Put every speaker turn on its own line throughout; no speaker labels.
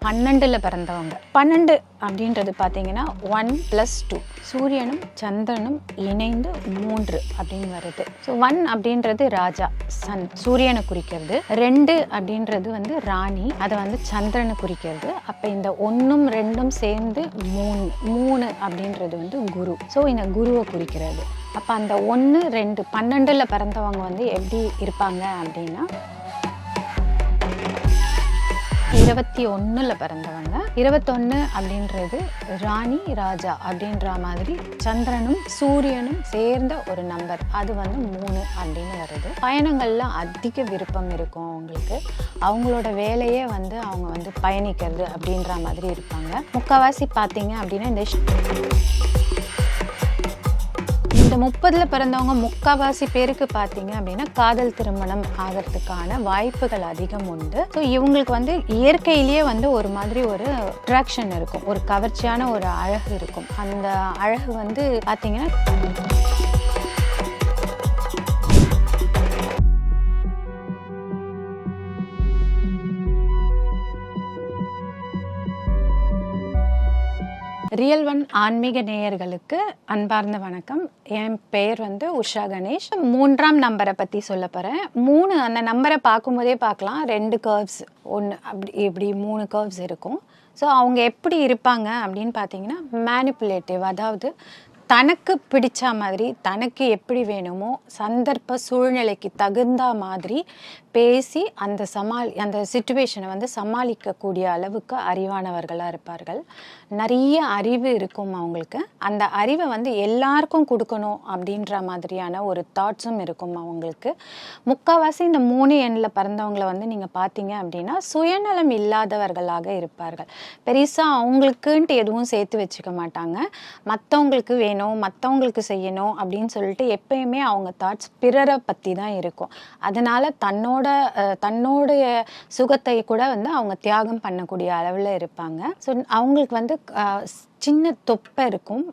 12ல் பிறந்தவங்க. 12 அப்படின்றது பார்த்தீங்கன்னா 1 + 2, சூரியனும் சந்திரனும் இணைந்து 3 அப்படின்னு வருது. ஸோ 1 அப்படின்றது ராஜா, சன், சூரியனை குறிக்கிறது. 2 அப்படின்றது வந்து ராணி, அதை வந்து சந்திரனை குறிக்கிறது. அப்போ இந்த 1ம் 2ம் சேர்ந்து 3 அப்படின்றது வந்து குரு. ஸோ இந்த குருவை குறிக்கிறது. அப்போ அந்த 1, 2, 12ல் பிறந்தவங்க வந்து எப்படி இருப்பாங்க அப்படின்னா 21ல் பிறந்தவங்க. 21 அப்படின்றது ராணி ராஜா அப்படின்ற மாதிரி சந்திரனும் சூரியனும் சேர்ந்த ஒரு நம்பர், அது வந்து 3 அப்படின்னு வருது. பயணங்கள்ல அதிக விருப்பம் இருக்கும் அவங்களுக்கு. அவங்களோட வேலையே வந்து அவங்க வந்து பயணிக்கிறது அப்படின்ற மாதிரி இருப்பாங்க. முக்கால்வாசி பார்த்தீங்க அப்படின்னா இந்த 30ல் பிறந்தவங்க முக்கால்வாசி பேருக்கு பார்த்தீங்க அப்படின்னா காதல் திருமணம் ஆகிறதுக்கான வாய்ப்புகள் அதிகம் உண்டு. ஸோ இவங்களுக்கு வந்து இயற்கையிலேயே வந்து ஒரு மாதிரி ஒரு அட்ராக்ஷன் இருக்கும், ஒரு கவர்ச்சியான ஒரு அழகு இருக்கும். அந்த அழகு வந்து பார்த்தீங்கன்னா ரியல் ஒன் ஆன்மீக நேயர்களுக்கு அன்பார்ந்த வணக்கம். என் பெயர் வந்து உஷா கணேஷ். 3ஆம் நம்பரை பற்றி சொல்ல போகிறேன். 3 அந்த நம்பரை பார்க்கும்போதே பார்க்கலாம், 2 கர்வ்ஸ், 1 அப்படி இப்படி 3 கர்வ்ஸ் இருக்கும். ஸோ அவங்க எப்படி இருப்பாங்க அப்படின்னு பார்த்தீங்கன்னா மேனிப்புலேட்டிவ், அதாவது தனக்கு பிடிச்ச மாதிரி தனக்கு எப்படி வேணுமோ சந்தர்ப்ப சூழ்நிலைக்கு தகுந்த மாதிரி பேசி அந்த சிச்சுவேஷனை வந்து சமாளிக்கக்கூடிய அளவுக்கு அறிவானவர்களாக இருப்பார்கள். நிறைய அறிவு இருக்கும் அவங்களுக்கு. அந்த அறிவை வந்து எல்லாருக்கும் கொடுக்கணும் அப்படின்ற மாதிரியான ஒரு தாட்ஸும் இருக்கும் அவங்களுக்கு. முக்கால்வாசி இந்த 3 எண்ணில் பிறந்தவங்களை வந்து நீங்கள் பார்த்தீங்க அப்படின்னா சுயநலம் இல்லாதவர்களாக இருப்பார்கள். பெருசாக அவங்களுக்குன்ட்டு எதுவும் சேர்த்து வச்சுக்க மாட்டாங்க. மற்றவங்களுக்கு வேணும், மற்றவங்களுக்கு செய்யணும் அப்படின்னு சொல்லிட்டு எப்பயுமே அவங்க தாட்ஸ் பிறரை பற்றி தான் இருக்கும். அதனால தன்னுடைய சுகத்தை கூட வந்து அவங்க தியாகம் பண்ணக்கூடிய அளவில் இருப்பாங்க. ஸோ அவங்களுக்கு வந்து சின்ன தொப்பை இருக்கும்.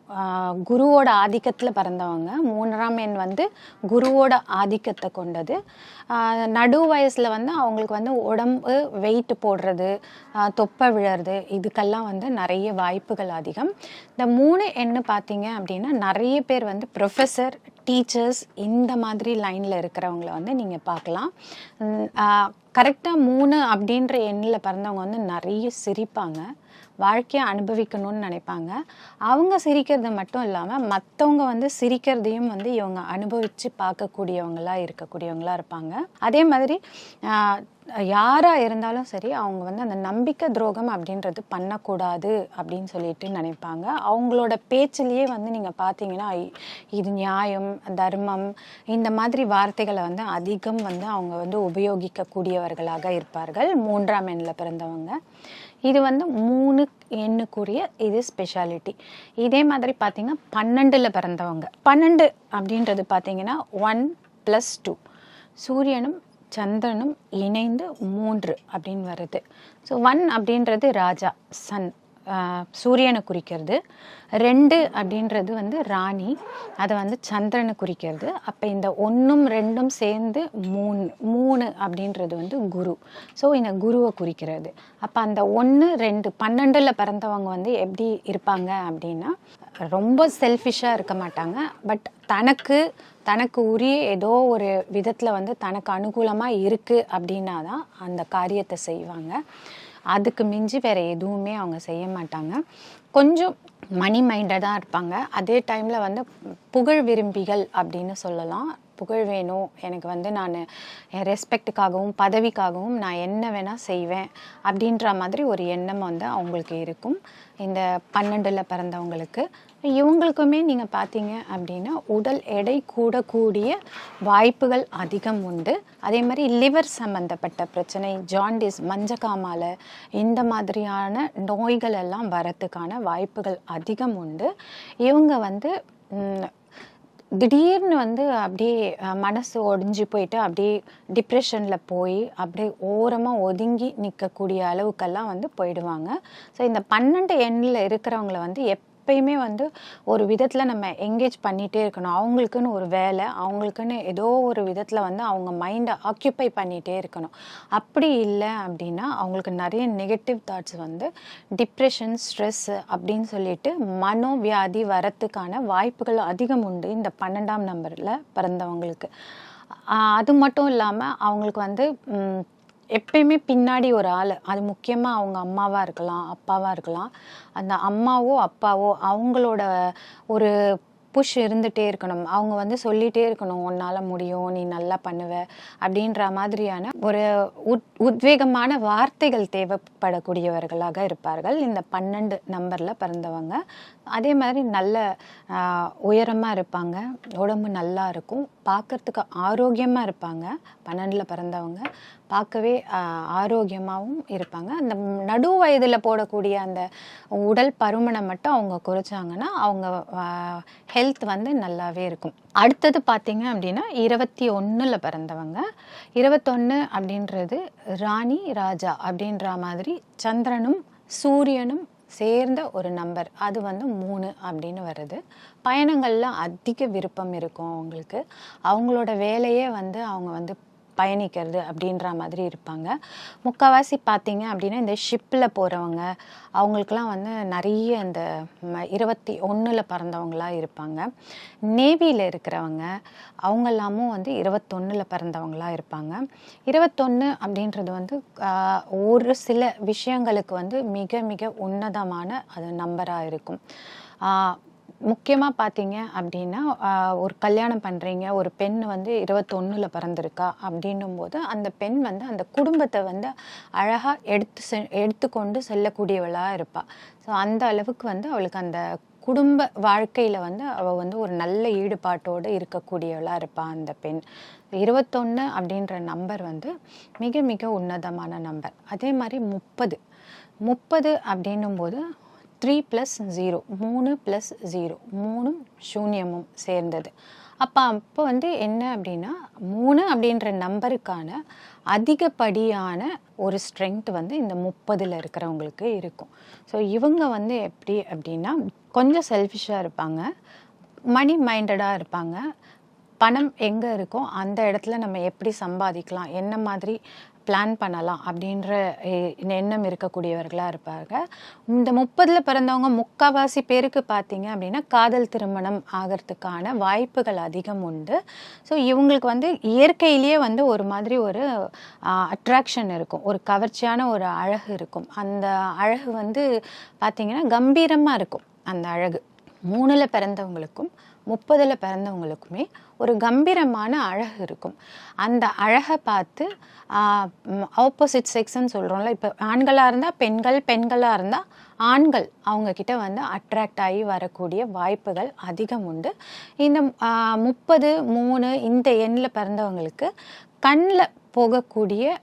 குருவோட ஆதிக்கத்தில் பிறந்தவங்க. 3ஆம் எண் வந்து குருவோட ஆதிக்கத்தை கொண்டது. நடு வயசில் வந்து அவங்களுக்கு வந்து உடம்பு வெயிட் போடுறது, தொப்பை விழறது, இதுக்கெல்லாம் வந்து நிறைய வாய்ப்புகள் அதிகம். இந்த 3 எண்ணு பார்த்தீங்க அப்படின்னா நிறைய பேர் வந்து ப்ரொஃபஸர், டீச்சர்ஸ் இந்த மாதிரி லைனில் இருக்கிறவங்கள வந்து நீங்கள் பார்க்கலாம். கரெக்டாக 3 அப்படின்ற எண்ணில் பிறந்தவங்க வந்து நிறைய சிரிப்பாங்க, வாழ்க்கையை அனுபவிக்கணும்னு நினைப்பாங்க. அவங்க சிரிக்கிறது மட்டும் இல்லாமல் மற்றவங்க வந்து சிரிக்கிறதையும் வந்து இவங்க அனுபவித்து பார்க்கக்கூடியவங்களாக இருக்கக்கூடியவங்களாக இருப்பாங்க. அதே மாதிரி யாராக இருந்தாலும் சரி அவங்க வந்து அந்த நம்பிக்கை துரோகம் அப்படின்றது பண்ணக்கூடாது அப்படின்னு சொல்லிட்டு நினைப்பாங்க. அவங்களோட பேச்சிலேயே வந்து நீங்கள் பார்த்தீங்கன்னா இது நியாயம், தர்மம் இந்த மாதிரி வார்த்தைகளை வந்து அதிகம் வந்து அவங்க வந்து உபயோகிக்கக்கூடியவர்களாக இருப்பார்கள் 3ஆம் எண்ணில் பிறந்தவங்க. இது வந்து 3 எண்ணுக்குரிய இது ஸ்பெஷாலிட்டி. இதே மாதிரி பார்த்தீங்கன்னா 12ல் பிறந்தவங்க. 12 அப்படின்றது பார்த்தீங்கன்னா 1 + 2, சூரியனும் சந்திரனும் இணைந்து 3 அப்படின்னு வருது. ஸோ 1 அப்படின்றது ராஜா, சன், சூரியனை குறிக்கிறது. 2 அப்படின்றது வந்து ராணி, அதை வந்து சந்திரனை குறிக்கிறது. அப்போ இந்த 1ம் 2ம் சேர்ந்து 3 அப்படின்றது வந்து குரு. ஸோ இந்த குருவை குறிக்கிறது. அப்போ அந்த 1, 2, 12ல் பிறந்தவங்க வந்து எப்படி இருப்பாங்க அப்படின்னா ரொம்ப செல்ஃபிஷாக இருக்க மாட்டாங்க. பட் தனக்கு உரிய ஏதோ ஒரு விதத்தில் வந்து தனக்கு அனுகூலமாக இருக்குது அப்படின்னா தான் அந்த காரியத்தை செய்வாங்க. அதுக்கு மிஞ்சி வேறு எதுவுமே அவங்க செய்ய மாட்டாங்க. கொஞ்சம் மணி மைண்டடாக இருப்பாங்க. அதே டைமில் வந்து புகழ் விரும்பிகள் அப்படின்னு சொல்லலாம். புகழ் வேணும் எனக்கு, வந்து நான் என் ரெஸ்பெக்டுக்காகவும் பதவிக்காகவும் நான் என்ன வேணால் செய்வேன் அப்படின்ற மாதிரி ஒரு எண்ணம் வந்து அவங்களுக்கு இருக்கும் இந்த 12ல் பிறந்தவங்களுக்கு. இவங்களுக்குமே நீங்கள் பார்த்தீங்க அப்படின்னா உடல் எடை கூடக்கூடிய வாய்ப்புகள் அதிகம் உண்டு. அதே மாதிரி லிவர் சம்மந்தப்பட்ட பிரச்சனை, ஜாண்டிஸ், மஞ்சக்காமாலை இந்த மாதிரியான நோய்கள் எல்லாம் வரத்துக்கான வாய்ப்புகள் அதிகம் உண்டு. இவங்க வந்து திடீர்னு வந்து அப்படியே மனசு ஒடிஞ்சு போயிட்டு அப்படியே டிப்ரெஷனில் போய் அப்படியே ஓரமாக ஒதுங்கி நிற்கக்கூடிய அளவுக்கெல்லாம் வந்து போயிடுவாங்க. ஸோ இந்த 12 எண்ணில் இருக்கிறவங்கள வந்து எப்பயுமே வந்து ஒரு விதத்தில் நம்ம என்கேஜ் பண்ணிகிட்டே இருக்கணும். அவங்களுக்குன்னு ஒரு வேலை, அவங்களுக்குன்னு ஏதோ ஒரு விதத்தில் வந்து அவங்க மைண்டை ஆக்கியூபை பண்ணிகிட்டே இருக்கணும். அப்படி இல்லை அப்படின்னா அவங்களுக்கு நிறைய நெகட்டிவ் தாட்ஸ் வந்து டிப்ரெஷன், ஸ்ட்ரெஸ்ஸு அப்படின்னு சொல்லிட்டு மனோவியாதி வரத்துக்கான வாய்ப்புகள் அதிகம் உண்டு இந்த 12ஆம் நம்பரில் பிறந்தவங்களுக்கு. அது மட்டும் இல்லாமல் அவங்களுக்கு வந்து எப்பயுமே பின்னாடி ஒரு ஆள், அது முக்கியமாக அவங்க அம்மாவாக இருக்கலாம், அப்பாவாக இருக்கலாம். அந்த அம்மாவோ அப்பாவோ அவங்களோட ஒரு புஷ் இருந்துகிட்டே இருக்கணும். அவங்க வந்து சொல்லிகிட்டே இருக்கணும், உன்னால் முடியும், நீ நல்லா பண்ணுவ அப்படின்ற மாதிரியான ஒரு உத்வேகமான வார்த்தைகள் தேவைப்படக்கூடியவர்களாக இருப்பார்கள் இந்த 12 நம்பரில் பிறந்தவங்க. அதே மாதிரி நல்ல உயரமாக இருப்பாங்க, உடம்பு நல்லா இருக்கும், பார்க்கறதுக்கு ஆரோக்கியமாக இருப்பாங்க. 12ல் பிறந்தவங்க பார்க்கவே ஆரோக்கியமாகவும் இருப்பாங்க. அந்த நடு வயதில் போடக்கூடிய அந்த உடல் பருமனை மட்டும் அவங்க குறைச்சாங்கன்னா அவங்க ஹெல்த் வந்து நல்லாவே இருக்கும். அடுத்தது பார்த்தீங்க அப்படின்னா 21ல் பிறந்தவங்க. 21 அப்படின்றது ராணி ராஜா அப்படின்ற மாதிரி சந்திரனும் சூரியனும் சேர்ந்த ஒரு நம்பர். அது வந்து 3 அப்படின்னு வருது. பயணங்கள்ல அதிக விருப்பம் இருக்கும் அவங்களுக்கு. அவங்களோட வேலையே வந்து அவங்க வந்து பயணிக்கிறது அப்படின்ற மாதிரி இருப்பாங்க. முக்கால்வாசி பார்த்தீங்க அப்படின்னா இந்த ஷிப்பில் போகிறவங்க அவங்களுக்கெல்லாம் வந்து நிறைய இந்த 21ல் பிறந்தவங்களாக இருப்பாங்க. நேவியில் இருக்கிறவங்க அவங்கெல்லாமும் வந்து 21ல் பிறந்தவங்களாக இருப்பாங்க. 21 அப்படின்றது வந்து ஒரு சில விஷயங்களுக்கு வந்து மிக மிக உன்னதமான அது நம்பராக இருக்கும். முக்கியமாக பார்த்தீங்க அப்படின்னா ஒரு கல்யாணம் பண்ணுறீங்க, ஒரு பெண் வந்து 21ல் பிறந்திருக்கா அப்படின்னும் போது அந்த பெண் வந்து அந்த குடும்பத்தை வந்து அழகாக எடுத்துக்கொண்டு செல்லக்கூடியவளாக இருப்பாள். ஸோ அந்த அளவுக்கு வந்து அவளுக்கு அந்த குடும்ப வாழ்க்கையில் வந்து அவள் வந்து ஒரு நல்ல ஈடுபாட்டோடு இருக்கக்கூடியவளாக இருப்பாள் அந்த பெண். 21 அப்படின்ற நம்பர் வந்து மிக மிக உன்னதமான நம்பர். அதே மாதிரி 30 அப்படின்னும் போது 3+0 3+0 3 சூன்யமும் சேர்ந்தது. அப்போ வந்து என்ன அப்படின்னா 3 அப்படின்ற நம்பருக்கான அதிகப்படியான ஒரு ஸ்ட்ரென்த் வந்து இந்த 30ல் இருக்கிறவங்களுக்கு இருக்கும். ஸோ இவங்க வந்து எப்படி அப்படின்னா கொஞ்சம் செல்ஃபிஷாக இருப்பாங்க, மணி மைண்டடாக இருப்பாங்க. பணம் எங்கே இருக்கோ அந்த இடத்துல நம்ம எப்படி சம்பாதிக்கலாம், என்ன மாதிரி பிளான் பண்ணலாம் அப்படின்ற எண்ணம் இருக்கக்கூடியவர்களாக இருப்பாங்க. இந்த 30ல் பிறந்தவங்க முக்கால்வாசி பேருக்கு பார்த்தீங்க அப்படின்னா காதல் திருமணம் ஆகிறதுக்கான வாய்ப்புகள் அதிகம் உண்டு. ஸோ இவங்களுக்கு வந்து இயற்கையிலேயே வந்து ஒரு மாதிரி ஒரு அட்ராக்ஷன் இருக்கும், ஒரு கவர்ச்சியான ஒரு அழகு இருக்கும். அந்த அழகு வந்து பார்த்திங்கன்னா கம்பீரமாக இருக்கும். அந்த அழகு 3ல் பிறந்தவங்களுக்கும் 30ல் பிறந்தவங்களுக்குமே ஒரு கம்பீரமான அழகு இருக்கும். அந்த அழகை பார்த்து ஆப்போசிட் செக்ஸ்ன்னு சொல்கிறோம்ல, இப்போ ஆண்களாக இருந்தால் பெண்கள், பெண்களாக இருந்தால் ஆண்கள் அவங்கக்கிட்ட வந்து அட்ராக்ட் ஆகி வரக்கூடிய வாய்ப்புகள் அதிகம் உண்டு. இந்த 30 3 இந்த எண்ணில் பிறந்தவங்களுக்கு கண்ணில் போகக்கூடிய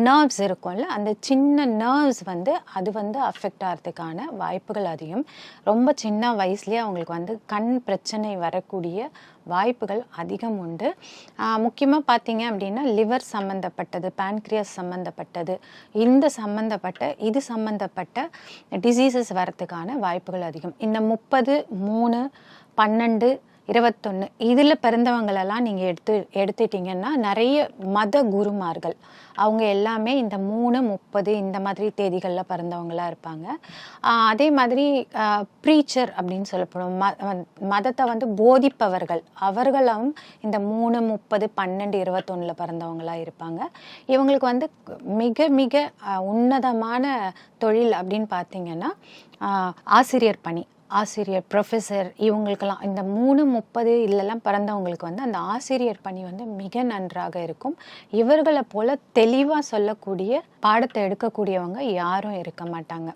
நர்வ்ஸ் இருக்கும்ல, அந்த சின்ன நர்வ்ஸ் வந்து அது வந்து அஃபெக்ட் ஆகிறதுக்கான வாய்ப்புகள் அதிகம். ரொம்ப சின்ன வயசுலேயே அவங்களுக்கு வந்து கண் பிரச்சனை வரக்கூடிய வாய்ப்புகள் அதிகம் உண்டு. முக்கியமாக பார்த்தீங்க அப்படின்னா லிவர் சம்மந்தப்பட்டது, பேன்க்ரியாஸ் சம்மந்தப்பட்டது, இது சம்மந்தப்பட்ட டிசீசஸ் வரத்துக்கான வாய்ப்புகள் அதிகம். இந்த 30 3 12 21 இதில் பிறந்தவங்களெல்லாம் நீங்கள் எடுத்துட்டிங்கன்னா நிறைய மத குருமார்கள் அவங்க எல்லாமே இந்த 3 30 இந்த மாதிரி தேதிகளில் பிறந்தவங்களாக இருப்பாங்க. அதே மாதிரி ப்ரீச்சர் அப்படின்னு சொல்லப்படும் மதத்தை வந்து போதிப்பவர்கள் அவர்களும் இந்த 3 30 12 21ல் பிறந்தவங்களாக இருப்பாங்க. இவங்களுக்கு வந்து மிக மிக உன்னதமான தொழில் அப்படின்னு பார்த்தீங்கன்னா ஆசிரியர் பணி, ஆசிரியர், ப்ரொஃபஸர் இவங்களுக்கெல்லாம் இந்த 3 30 இல்லெல்லாம் பிறந்தவங்களுக்கு வந்து அந்த ஆசிரியர் பணி வந்து மிக நன்றாக இருக்கும். இவர்களை போல தெளிவாக சொல்லக்கூடிய பாடத்தை எடுக்கக்கூடியவங்க யாரும் இருக்க மாட்டாங்க.